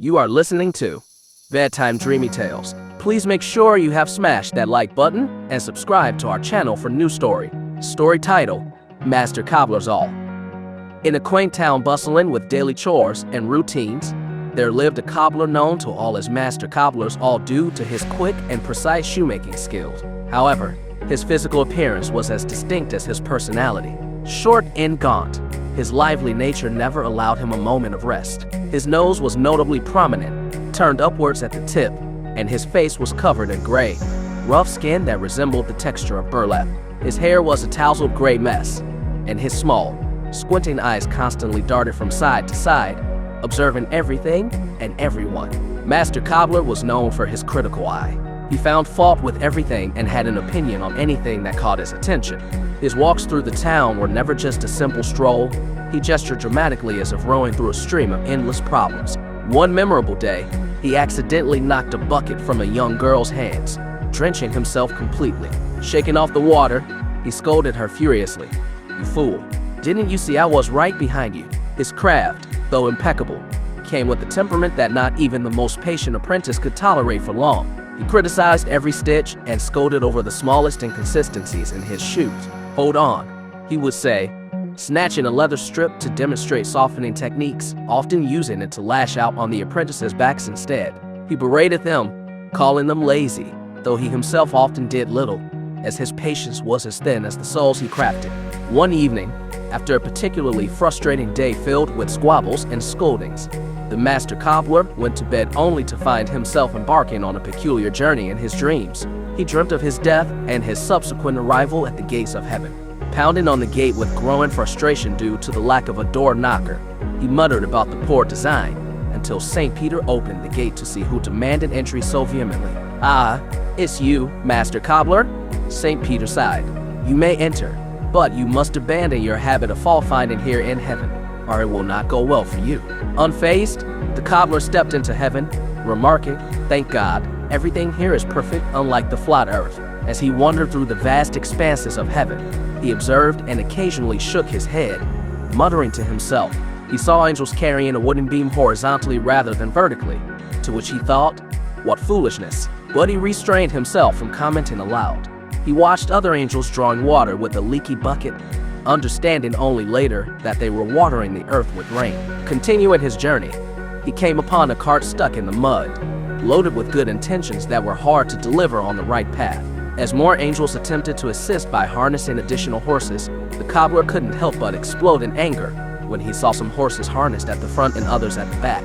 You are listening to Bedtime Dreamy Tales. Please make sure you have smashed that like button and subscribe to our channel for new story. Story title, Master Cobbler's All. In a quaint town bustling with daily chores and routines, there lived a cobbler known to all as Master Cobblers, all due to his quick and precise shoemaking skills. However, his physical appearance was as distinct as his personality. Short and gaunt, his lively nature never allowed him a moment of rest. His nose was notably prominent, turned upwards at the tip, and his face was covered in gray, rough skin that resembled the texture of burlap. His hair was a tousled gray mess, and his small, squinting eyes constantly darted from side to side, observing everything and everyone. Master Cobbler was known for his critical eye. He found fault with everything and had an opinion on anything that caught his attention. His walks through the town were never just a simple stroll. He gestured dramatically as if rowing through a stream of endless problems. One memorable day, he accidentally knocked a bucket from a young girl's hands, drenching himself completely. Shaking off the water, he scolded her furiously. "You fool, didn't you see I was right behind you?" His craft, though impeccable, came with a temperament that not even the most patient apprentice could tolerate for long. He criticized every stitch and scolded over the smallest inconsistencies in his shoes. "Hold on," he would say, snatching a leather strip to demonstrate softening techniques, often using it to lash out on the apprentices' backs instead. He berated them, calling them lazy, though he himself often did little, as his patience was as thin as the soles he crafted. One evening, after a particularly frustrating day filled with squabbles and scoldings, the Master Cobbler went to bed only to find himself embarking on a peculiar journey in his dreams. He dreamt of his death and his subsequent arrival at the gates of heaven. Pounding on the gate with growing frustration due to the lack of a door knocker, he muttered about the poor design until St. Peter opened the gate to see who demanded entry so vehemently. "Ah, it's you, Master Cobbler," St. Peter sighed. "You may enter, but you must abandon your habit of fault-finding here in heaven, or it will not go well for you." Unfazed, the cobbler stepped into heaven, remarking, "Thank God, everything here is perfect, unlike the flat earth." As he wandered through the vast expanses of heaven, he observed and occasionally shook his head, muttering to himself. He saw angels carrying a wooden beam horizontally rather than vertically, to which he thought, "What foolishness!" But he restrained himself from commenting aloud. He watched other angels drawing water with a leaky bucket, understanding only later that they were watering the earth with rain. Continuing his journey, he came upon a cart stuck in the mud, loaded with good intentions that were hard to deliver on the right path. As more angels attempted to assist by harnessing additional horses, the cobbler couldn't help but explode in anger when he saw some horses harnessed at the front and others at the back.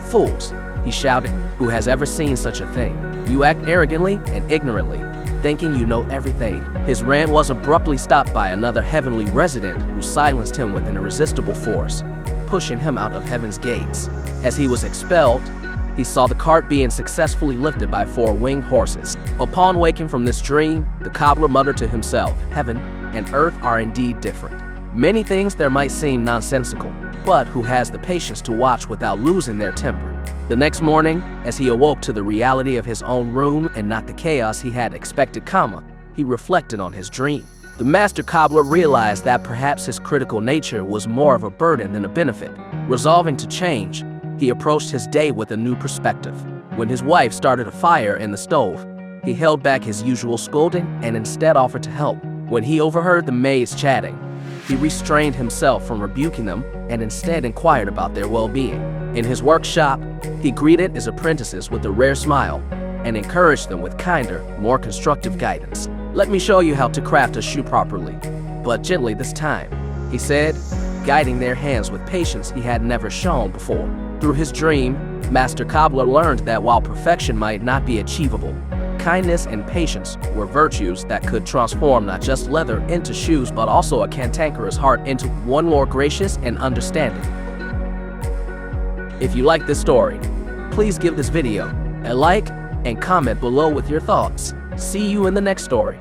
"Fools," he shouted, "who has ever seen such a thing? You act arrogantly and ignorantly, thinking you know everything." His rant was abruptly stopped by another heavenly resident who silenced him with an irresistible force, pushing him out of heaven's gates. As he was expelled, he saw the cart being successfully lifted by 4 winged horses. Upon waking from this dream, the cobbler muttered to himself, "Heaven and earth are indeed different. Many things there might seem nonsensical, but who has the patience to watch without losing their temper?" The next morning, as he awoke to the reality of his own room and not the chaos he had expected, he reflected on his dream. The Master Cobbler realized that perhaps his critical nature was more of a burden than a benefit. Resolving to change, he approached his day with a new perspective. When his wife started a fire in the stove, he held back his usual scolding and instead offered to help. When he overheard the maids chatting, he restrained himself from rebuking them and instead inquired about their well-being. In his workshop, he greeted his apprentices with a rare smile and encouraged them with kinder, more constructive guidance. "Let me show you how to craft a shoe properly, but gently this time," he said, guiding their hands with patience he had never shown before. Through his dream, Master Cobbler learned that while perfection might not be achievable, kindness and patience were virtues that could transform not just leather into shoes but also a cantankerous heart into one more gracious and understanding. If you like this story, please give this video a like and comment below with your thoughts. See you in the next story.